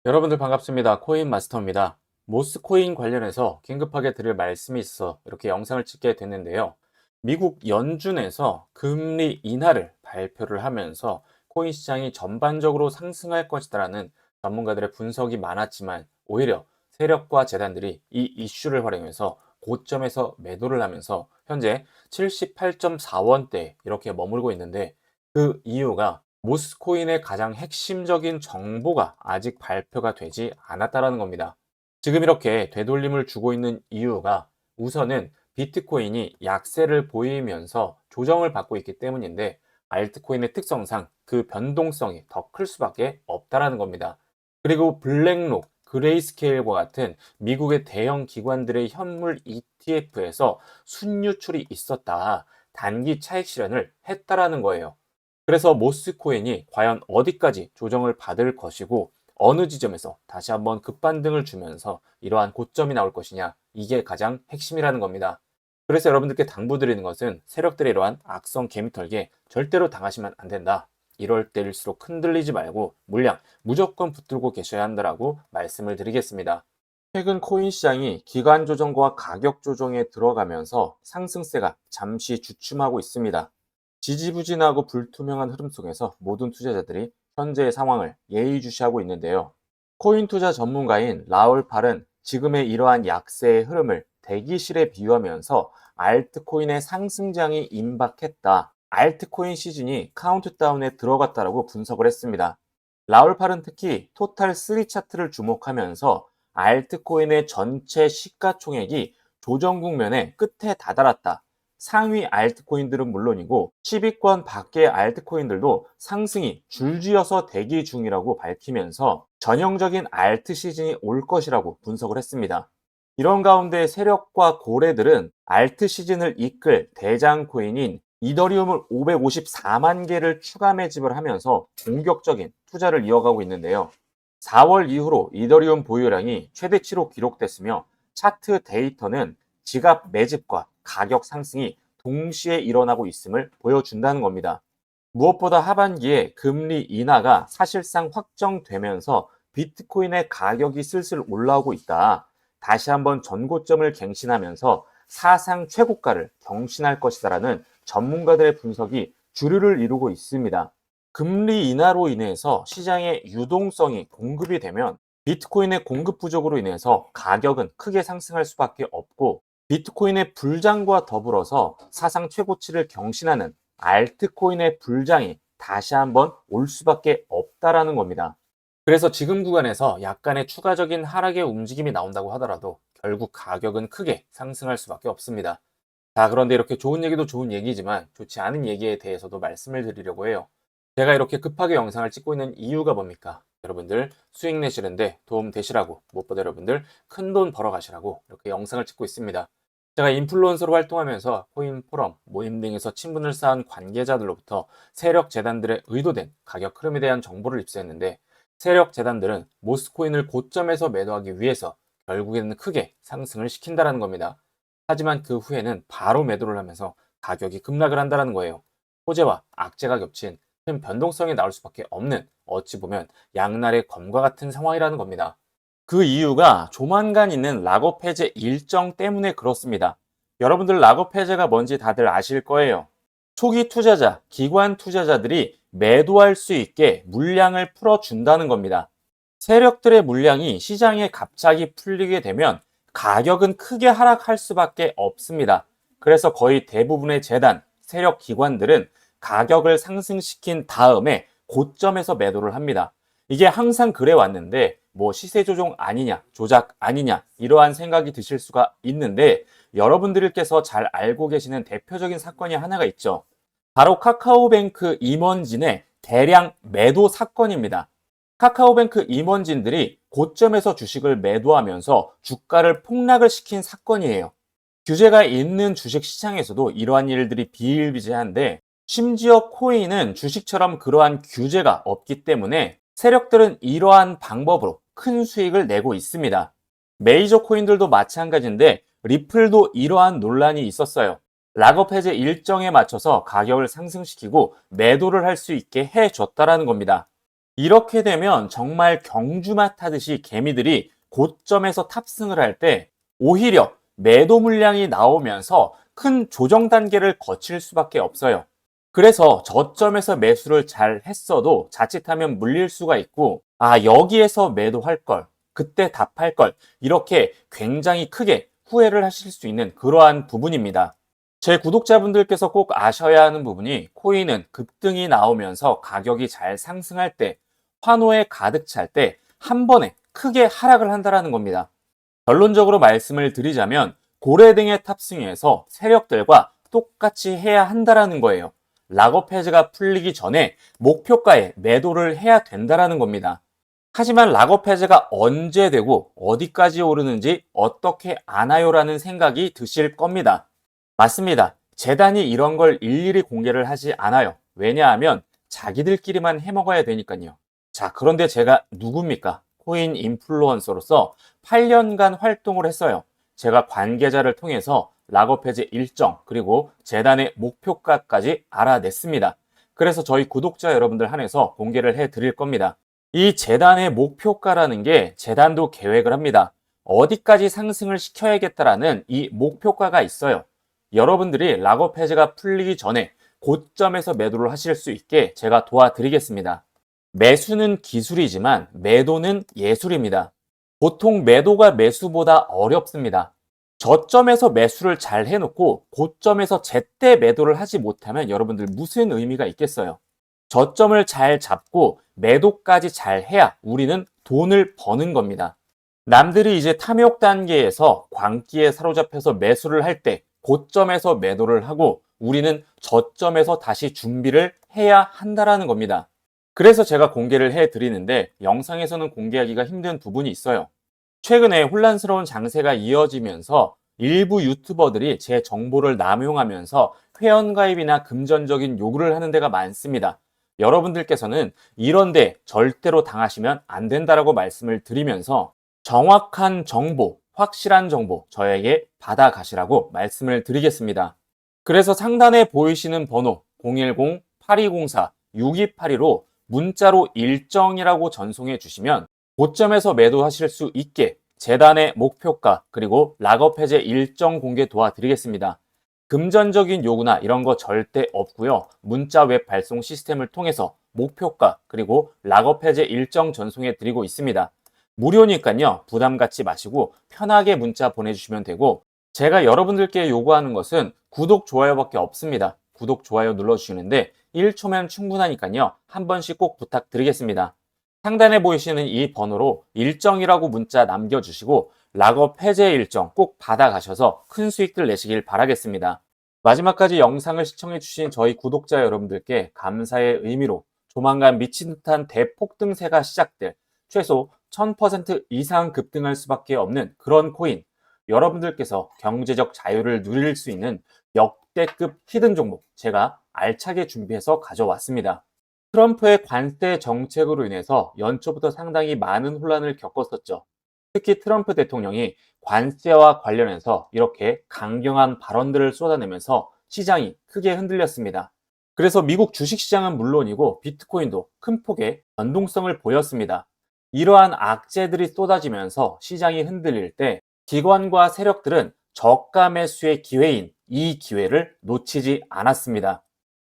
여러분들 반갑습니다. 코인 마스터입니다. 모스코인 관련해서 긴급하게 드릴 말씀이 있어 이렇게 영상을 찍게 됐는데요. 미국 연준에서 금리 인하를 발표를 하면서 코인 시장이 전반적으로 상승할 것이다라는 전문가들의 분석이 많았지만 오히려 세력과 재단들이 이 이슈를 활용해서 고점에서 매도를 하면서 현재 78.4원대 이렇게 머물고 있는데 그 이유가 모스코인의 가장 핵심적인 정보가 아직 발표가 되지 않았다라는 겁니다. 지금 이렇게 되돌림을 주고 있는 이유가 우선은 비트코인이 약세를 보이면서 조정을 받고 있기 때문인데 알트코인의 특성상 그 변동성이 더 클 수밖에 없다라는 겁니다. 그리고 블랙록, 그레이스케일과 같은 미국의 대형 기관들의 현물 ETF에서 순유출이 있었다. 단기 차익 실현을 했다라는 거예요. 그래서 모스코인이 과연 어디까지 조정을 받을 것이고 어느 지점에서 다시 한번 급반등을 주면서 이러한 고점이 나올 것이냐, 이게 가장 핵심이라는 겁니다. 그래서 여러분들께 당부드리는 것은 세력들의 이러한 악성 개미털기에 절대로 당하시면 안 된다. 이럴 때일수록 흔들리지 말고 물량 무조건 붙들고 계셔야 한다라고 말씀을 드리겠습니다. 최근 코인 시장이 기간 조정과 가격 조정에 들어가면서 상승세가 잠시 주춤하고 있습니다. 지지부진하고 불투명한 흐름 속에서 모든 투자자들이 현재의 상황을 예의주시하고 있는데요. 코인 투자 전문가인 라울 팔은 지금의 이러한 약세의 흐름을 대기실에 비유하면서 알트코인의 상승장이 임박했다. 알트코인 시즌이 카운트다운에 들어갔다라고 분석을 했습니다. 라울 팔은 특히 토탈 3 차트를 주목하면서 알트코인의 전체 시가총액이 조정 국면의 끝에 다다랐다. 상위 알트코인들은 물론이고 10위권 밖의 알트코인들도 상승이 줄지어서 대기 중이라고 밝히면서 전형적인 알트 시즌이 올 것이라고 분석을 했습니다. 이런 가운데 세력과 고래들은 알트 시즌을 이끌 대장 코인인 이더리움을 554만 개를 추가 매집을 하면서 공격적인 투자를 이어가고 있는데요. 4월 이후로 이더리움 보유량이 최대치로 기록됐으며 차트 데이터는 지갑 매집과 가격 상승이 동시에 일어나고 있음을 보여준다는 겁니다. 무엇보다 하반기에 금리 인하가 사실상 확정되면서 비트코인의 가격이 슬슬 올라오고 있다. 다시 한번 전고점을 갱신하면서 사상 최고가를 경신할 것이다라는 전문가들의 분석이 주류를 이루고 있습니다. 금리 인하로 인해서 시장의 유동성이 공급이 되면 비트코인의 공급 부족으로 인해서 가격은 크게 상승할 수밖에 없고 비트코인의 불장과 더불어서 사상 최고치를 경신하는 알트코인의 불장이 다시 한번 올 수밖에 없다라는 겁니다. 그래서 지금 구간에서 약간의 추가적인 하락의 움직임이 나온다고 하더라도 결국 가격은 크게 상승할 수밖에 없습니다. 자, 그런데 이렇게 좋은 얘기도 좋은 얘기지만 좋지 않은 얘기에 대해서도 말씀을 드리려고 해요. 제가 이렇게 급하게 영상을 찍고 있는 이유가 뭡니까? 여러분들 수익 내시는데 도움 되시라고, 무엇보다 여러분들 큰돈 벌어 가시라고 이렇게 영상을 찍고 있습니다. 제가 인플루언서로 활동하면서 코인 포럼, 모임 등에서 친분을 쌓은 관계자들로부터 세력 재단들의 의도된 가격 흐름에 대한 정보를 입수했는데 세력 재단들은 모스코인을 고점에서 매도하기 위해서 결국에는 크게 상승을 시킨다는 겁니다. 하지만 그 후에는 바로 매도를 하면서 가격이 급락을 한다는 거예요. 호재와 악재가 겹친 큰 변동성이 나올 수밖에 없는 어찌 보면 양날의 검과 같은 상황이라는 겁니다. 그 이유가 조만간 있는 락업 해제 일정 때문에 그렇습니다. 여러분들 락업 해제가 뭔지 다들 아실 거예요. 초기 투자자, 기관 투자자들이 매도할 수 있게 물량을 풀어준다는 겁니다. 세력들의 물량이 시장에 갑자기 풀리게 되면 가격은 크게 하락할 수밖에 없습니다. 그래서 거의 대부분의 재단, 세력 기관들은 가격을 상승시킨 다음에 고점에서 매도를 합니다. 이게 항상 그래 왔는데 뭐 시세 조정 아니냐, 조작 아니냐 이러한 생각이 드실 수가 있는데 여러분들께서 잘 알고 계시는 대표적인 사건이 하나가 있죠. 바로 카카오뱅크 임원진의 대량 매도 사건입니다. 카카오뱅크 임원진들이 고점에서 주식을 매도하면서 주가를 폭락을 시킨 사건이에요. 규제가 있는 주식 시장에서도 이러한 일들이 비일비재한데 심지어 코인은 주식처럼 그러한 규제가 없기 때문에 세력들은 이러한 방법으로 큰 수익을 내고 있습니다. 메이저 코인들도 마찬가지인데 리플도 이러한 논란이 있었어요. 락업 해제 일정에 맞춰서 가격을 상승시키고 매도를 할 수 있게 해줬다라는 겁니다. 이렇게 되면 정말 경주마 타듯이 개미들이 고점에서 탑승을 할 때 오히려 매도 물량이 나오면서 큰 조정 단계를 거칠 수밖에 없어요. 그래서 저점에서 매수를 잘 했어도 자칫하면 물릴 수가 있고, 여기에서 매도할 걸, 그때 답할 걸, 이렇게 굉장히 크게 후회를 하실 수 있는 그러한 부분입니다. 제 구독자분들께서 꼭 아셔야 하는 부분이, 코인은 급등이 나오면서 가격이 잘 상승할 때, 환호에 가득 찰 때 한 번에 크게 하락을 한다는 겁니다. 결론적으로 말씀을 드리자면 고래등에 탑승해서 세력들과 똑같이 해야 한다는 거예요. 락업 해제가 풀리기 전에 목표가에 매도를 해야 된다는 겁니다. 하지만 락업 해제가 언제 되고 어디까지 오르는지 어떻게 아나요라는 생각이 드실 겁니다. 맞습니다. 재단이 이런 걸 일일이 공개를 하지 않아요. 왜냐하면 자기들끼리만 해먹어야 되니까요. 자, 그런데 제가 누굽니까? 코인 인플루언서로서 8년간 활동을 했어요. 제가 관계자를 통해서 락업 해제 일정 그리고 재단의 목표가까지 알아냈습니다. 그래서 저희 구독자 여러분들 한해서 공개를 해드릴 겁니다. 이 재단의 목표가라는 게 재단도 계획을 합니다. 어디까지 상승을 시켜야겠다라는 이 목표가가 있어요. 여러분들이 락업 해제가 풀리기 전에 고점에서 매도를 하실 수 있게 제가 도와드리겠습니다. 매수는 기술이지만 매도는 예술입니다. 보통 매도가 매수보다 어렵습니다. 저점에서 매수를 잘 해놓고 고점에서 제때 매도를 하지 못하면 여러분들 무슨 의미가 있겠어요? 저점을 잘 잡고 매도까지 잘 해야 우리는 돈을 버는 겁니다. 남들이 이제 탐욕 단계에서 광기에 사로잡혀서 매수를 할 때 고점에서 매도를 하고 우리는 저점에서 다시 준비를 해야 한다는 겁니다. 그래서 제가 공개를 해드리는데 영상에서는 공개하기가 힘든 부분이 있어요. 최근에 혼란스러운 장세가 이어지면서 일부 유튜버들이 제 정보를 남용하면서 회원가입이나 금전적인 요구를 하는 데가 많습니다. 여러분들께서는 이런데 절대로 당하시면 안 된다라고 말씀을 드리면서 정확한 정보, 확실한 정보 저에게 받아가시라고 말씀을 드리겠습니다. 그래서 상단에 보이시는 번호 010-8204-6282로 문자로 일정이라고 전송해 주시면 고점에서 매도하실 수 있게 재단의 목표가 그리고 락업 해제 일정 공개 도와드리겠습니다. 금전적인 요구나 이런 거 절대 없고요. 문자 웹 발송 시스템을 통해서 목표가 그리고 락업 해제 일정 전송해 드리고 있습니다. 무료니까요. 부담 갖지 마시고 편하게 문자 보내주시면 되고, 제가 여러분들께 요구하는 것은 구독, 좋아요밖에 없습니다. 구독, 좋아요 눌러주시는데 1초면 충분하니까요. 한 번씩 꼭 부탁드리겠습니다. 상단에 보이시는 이 번호로 일정이라고 문자 남겨주시고 락업 해제 일정 꼭 받아가셔서 큰 수익들 내시길 바라겠습니다. 마지막까지 영상을 시청해주신 저희 구독자 여러분들께 감사의 의미로 조만간 미친 듯한 대폭등세가 시작될 최소 1000% 이상 급등할 수밖에 없는 그런 코인, 여러분들께서 경제적 자유를 누릴 수 있는 역대급 히든 종목 제가 알차게 준비해서 가져왔습니다. 트럼프의 관세 정책으로 인해서 연초부터 상당히 많은 혼란을 겪었었죠. 특히 트럼프 대통령이 관세와 관련해서 이렇게 강경한 발언들을 쏟아내면서 시장이 크게 흔들렸습니다. 그래서 미국 주식시장은 물론이고 비트코인도 큰 폭의 변동성을 보였습니다. 이러한 악재들이 쏟아지면서 시장이 흔들릴 때 기관과 세력들은 저가 매수의 기회인 이 기회를 놓치지 않았습니다.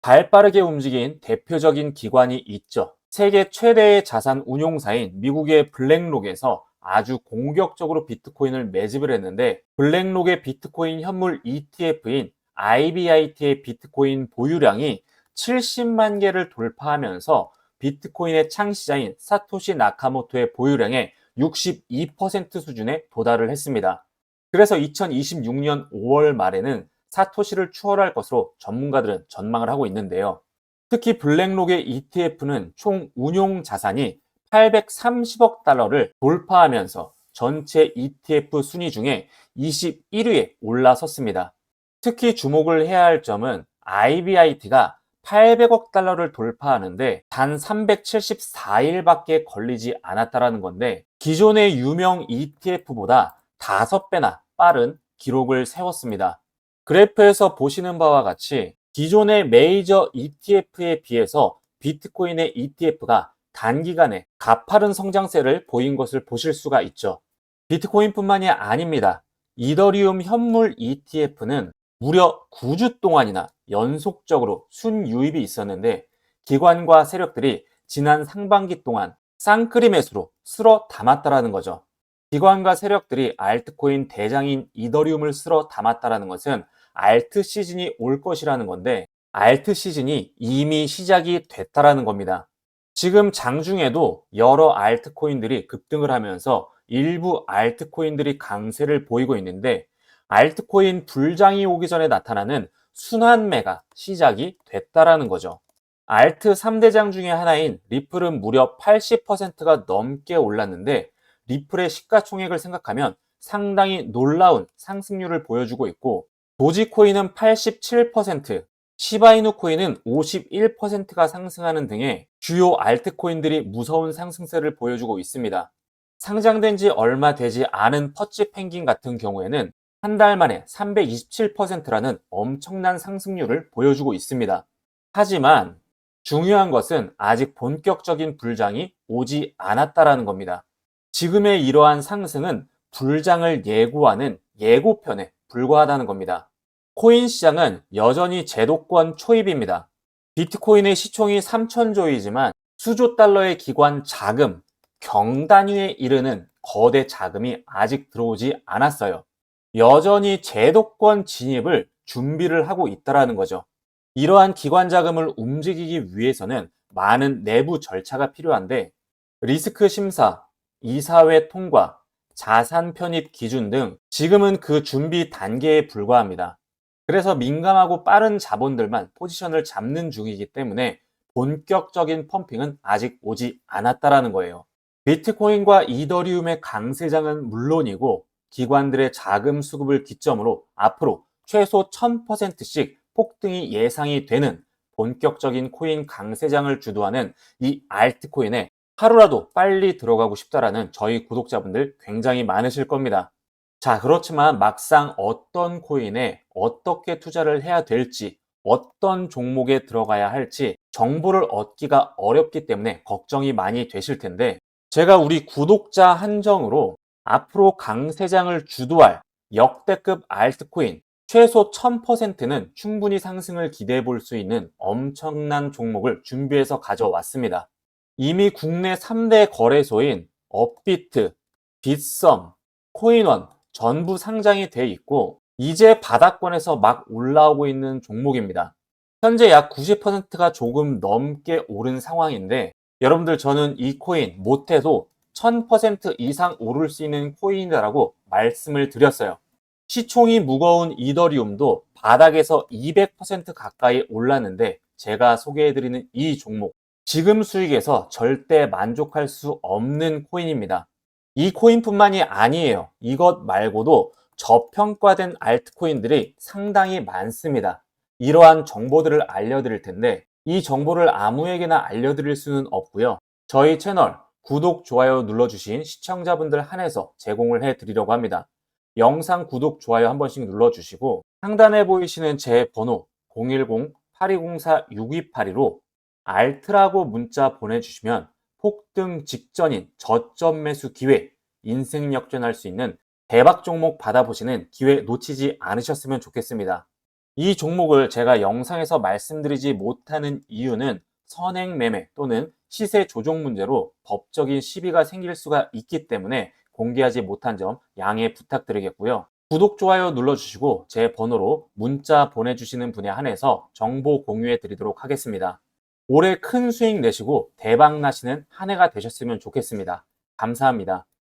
발빠르게 움직인 대표적인 기관이 있죠. 세계 최대의 자산 운용사인 미국의 블랙록에서 아주 공격적으로 비트코인을 매집을 했는데, 블랙록의 비트코인 현물 ETF인 IBIT의 비트코인 보유량이 70만 개를 돌파하면서 비트코인의 창시자인 사토시 나카모토의 보유량의 62% 수준에 도달을 했습니다. 그래서 2026년 5월 말에는 사토시를 추월할 것으로 전문가들은 전망을 하고 있는데요. 특히 블랙록의 ETF는 총 운용 자산이 830억 달러를 돌파하면서 전체 ETF 순위 중에 21위에 올라섰습니다. 특히 주목을 해야 할 점은 IBIT가 800억 달러를 돌파하는데 단 374일밖에 걸리지 않았다는 건데, 기존의 유명 ETF보다 5배나 빠른 기록을 세웠습니다. 그래프에서 보시는 바와 같이 기존의 메이저 ETF에 비해서 비트코인의 ETF가 단기간에 가파른 성장세를 보인 것을 보실 수가 있죠. 비트코인뿐만이 아닙니다. 이더리움 현물 ETF는 무려 9주 동안이나 연속적으로 순유입이 있었는데 기관과 세력들이 지난 상반기 동안 쌍끌이 매수로 쓸어 담았다라는 거죠. 기관과 세력들이 알트코인 대장인 이더리움을 쓸어 담았다라는 것은 알트 시즌이 올 것이라는 건데 알트 시즌이 이미 시작이 됐다라는 겁니다. 지금 장중에도 여러 알트코인들이 급등을 하면서 일부 알트코인들이 강세를 보이고 있는데 알트코인 불장이 오기 전에 나타나는 순환매가 시작이 됐다라는 거죠. 알트 3대장 중에 하나인 리플은 무려 80%가 넘게 올랐는데 리플의 시가총액을 생각하면 상당히 놀라운 상승률을 보여주고 있고 도지코인은 87%, 시바이누 코인은 51%가 상승하는 등의 주요 알트코인들이 무서운 상승세를 보여주고 있습니다. 상장된 지 얼마 되지 않은 퍼치 펭귄 같은 경우에는 한 달 만에 327%라는 엄청난 상승률을 보여주고 있습니다. 하지만 중요한 것은 아직 본격적인 불장이 오지 않았다라는 겁니다. 지금의 이러한 상승은 불장을 예고하는 예고편에 불과하다는 겁니다. 코인 시장은 여전히 제도권 초입입니다. 비트코인의 시총이 3천조이지만 수조 달러의 기관 자금, 경단위에 이르는 거대 자금이 아직 들어오지 않았어요. 여전히 제도권 진입을 준비를 하고 있다는 거죠. 이러한 기관 자금을 움직이기 위해서는 많은 내부 절차가 필요한데 리스크 심사, 이사회 통과, 자산 편입 기준 등 지금은 그 준비 단계에 불과합니다. 그래서 민감하고 빠른 자본들만 포지션을 잡는 중이기 때문에 본격적인 펌핑은 아직 오지 않았다라는 거예요. 비트코인과 이더리움의 강세장은 물론이고 기관들의 자금 수급을 기점으로 앞으로 최소 1000%씩 폭등이 예상이 되는 본격적인 코인 강세장을 주도하는 이 알트코인에 하루라도 빨리 들어가고 싶다라는 저희 구독자분들 굉장히 많으실 겁니다. 자, 그렇지만 막상 어떤 코인에 어떻게 투자를 해야 될지, 어떤 종목에 들어가야 할지 정보를 얻기가 어렵기 때문에 걱정이 많이 되실 텐데 제가 우리 구독자 한정으로 앞으로 강세장을 주도할 역대급 알트코인 최소 1000%는 충분히 상승을 기대해 볼 수 있는 엄청난 종목을 준비해서 가져왔습니다. 이미 국내 3대 거래소인 업비트, 빗썸, 코인원 전부 상장이 돼 있고 이제 바닥권에서 막 올라오고 있는 종목입니다. 현재 약 90%가 조금 넘게 오른 상황인데 여러분들 저는 이 코인 못해도 1000% 이상 오를 수 있는 코인이라고 말씀을 드렸어요. 시총이 무거운 이더리움도 바닥에서 200% 가까이 올랐는데 제가 소개해드리는 이 종목 지금 수익에서 절대 만족할 수 없는 코인입니다. 이 코인뿐만이 아니에요. 이것 말고도 저평가된 알트코인들이 상당히 많습니다. 이러한 정보들을 알려드릴 텐데 이 정보를 아무에게나 알려드릴 수는 없고요. 저희 채널 구독, 좋아요 눌러주신 시청자분들 한해서 제공을 해드리려고 합니다. 영상 구독, 좋아요 한 번씩 눌러주시고 상단에 보이시는 제 번호 010-8204-6282로 알트라고 문자 보내주시면 폭등 직전인 저점 매수 기회, 인생 역전할 수 있는 대박 종목 받아보시는 기회 놓치지 않으셨으면 좋겠습니다. 이 종목을 제가 영상에서 말씀드리지 못하는 이유는 선행 매매 또는 시세 조정 문제로 법적인 시비가 생길 수가 있기 때문에 공개하지 못한 점 양해 부탁드리겠고요. 구독, 좋아요 눌러주시고 제 번호로 문자 보내주시는 분에 한해서 정보 공유해 드리도록 하겠습니다. 올해 큰 수익 내시고 대박 나시는 한 해가 되셨으면 좋겠습니다. 감사합니다.